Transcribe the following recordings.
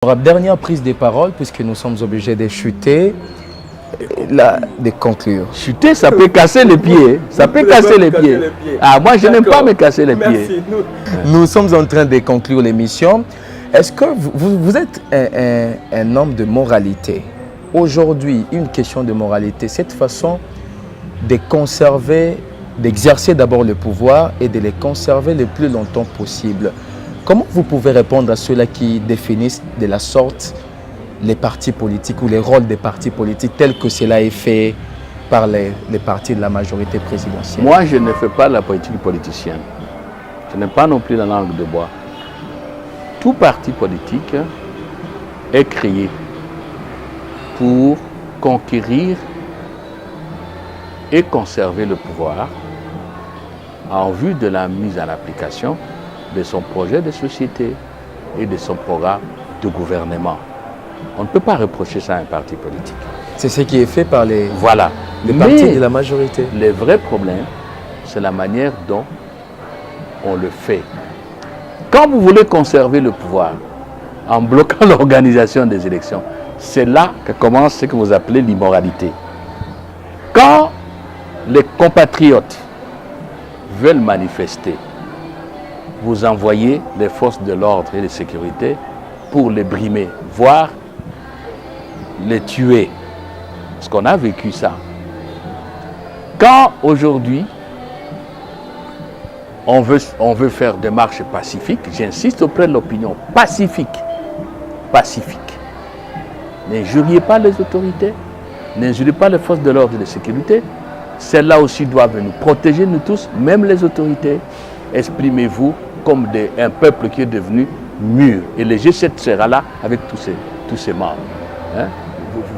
Pour la dernière prise de parole, puisque nous sommes obligés de chuter, là, de conclure. Chuter, ça peut casser les pieds. Ça peut casser les pieds. Ah, moi, je n'aime pas me casser les pieds. Nous sommes en train de conclure l'émission. Est-ce que vous êtes un homme de moralité? Aujourd'hui, une question de moralité, cette façon de conserver, d'exercer d'abord le pouvoir et de le conserver le plus longtemps possible. Comment vous pouvez répondre à ceux-là qui définissent de la sorte les partis politiques ou les rôles des partis politiques tels que cela est fait par les partis de la majorité présidentielle? Moi, je ne fais pas la politique politicienne. Je n'ai pas non plus la langue de bois. Tout parti politique est créé pour conquérir et conserver le pouvoir en vue de la mise en application de son projet de société et de son programme de gouvernement. On ne peut pas reprocher ça à un parti politique. C'est ce qui est fait par les partis Mais de la majorité. le vrai problème, c'est la manière dont on le fait. Quand vous voulez conserver le pouvoir en bloquant l'organisation des élections, c'est là que commence ce que vous appelez l'immoralité. Quand les compatriotes veulent manifester, vous envoyez les forces de l'ordre et de sécurité pour les brimer, voire les tuer. Parce qu'on a vécu ça. Quand aujourd'hui, on veut faire des marches pacifiques, j'insiste auprès de l'opinion, pacifique. N'injuriez pas les autorités, n'injuriez pas les forces de l'ordre et de sécurité. Celles-là aussi doivent nous protéger, nous tous, même les autorités. Exprimez-vous comme un peuple qui est devenu mûr. Et le G7 sera là avec tous ses membres. Hein?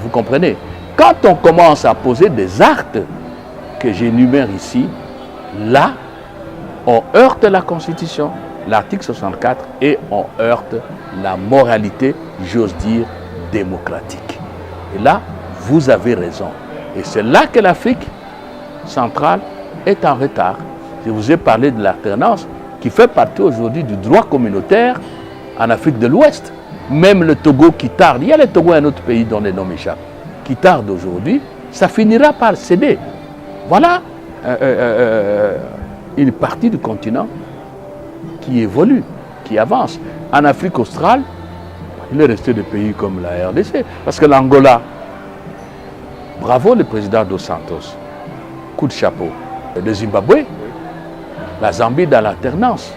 Vous comprenez? Quand on commence à poser des actes que j'énumère ici, là, on heurte la Constitution, l'article 64, et on heurte la moralité, j'ose dire, démocratique. Et là, vous avez raison. Et c'est là que l'Afrique centrale est en retard. Je vous ai parlé de l'alternance qui fait partie aujourd'hui du droit communautaire en Afrique de l'Ouest. Même le Togo qui tarde, il y a le Togo, un autre pays dont les noms m'échappent, qui tarde aujourd'hui, ça finira par céder. Voilà une partie du continent qui évolue, qui avance. En Afrique australe, il est resté des pays comme la RDC. Parce que l'Angola, bravo le président Dos Santos, coup de chapeau. Le Zimbabwe, la Zambie dans l'alternance,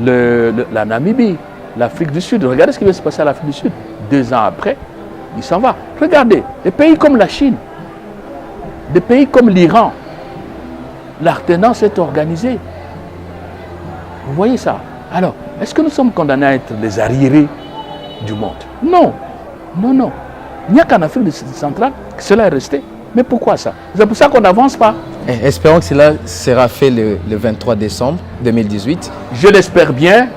la Namibie, l'Afrique du Sud. Regardez ce qui va se passer à l'Afrique du Sud. 2 ans après, il s'en va. Regardez, des pays comme la Chine, des pays comme l'Iran, l'alternance est organisée. Vous voyez ça? Alors, est-ce que nous sommes condamnés à être les arriérés du monde? Non, non, non. Il n'y a qu'en Afrique centrale que cela est resté. Mais pourquoi ça? C'est pour ça qu'on n'avance pas. Espérons que cela sera fait le 23 décembre 2018. Je l'espère bien.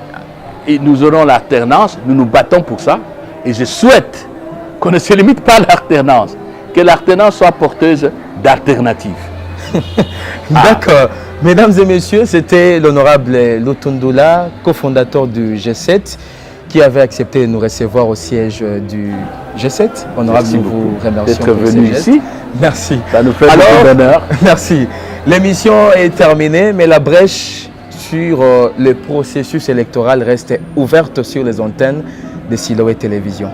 Et nous aurons l'alternance. Nous nous battons pour ça. Et je souhaite qu'on ne se limite pas à l'alternance. Que l'alternance soit porteuse d'alternatives. D'accord. Mesdames et messieurs, c'était l'honorable Lutundula, cofondateur du G7, qui avait accepté de nous recevoir au siège du G7. Honorable, nous vous remercions d'être venu ici. Merci. Ça nous fait beaucoup d'honneur. Merci. L'émission est terminée, mais la brèche sur le processus électoral reste ouverte sur les antennes de Siloé Télévision.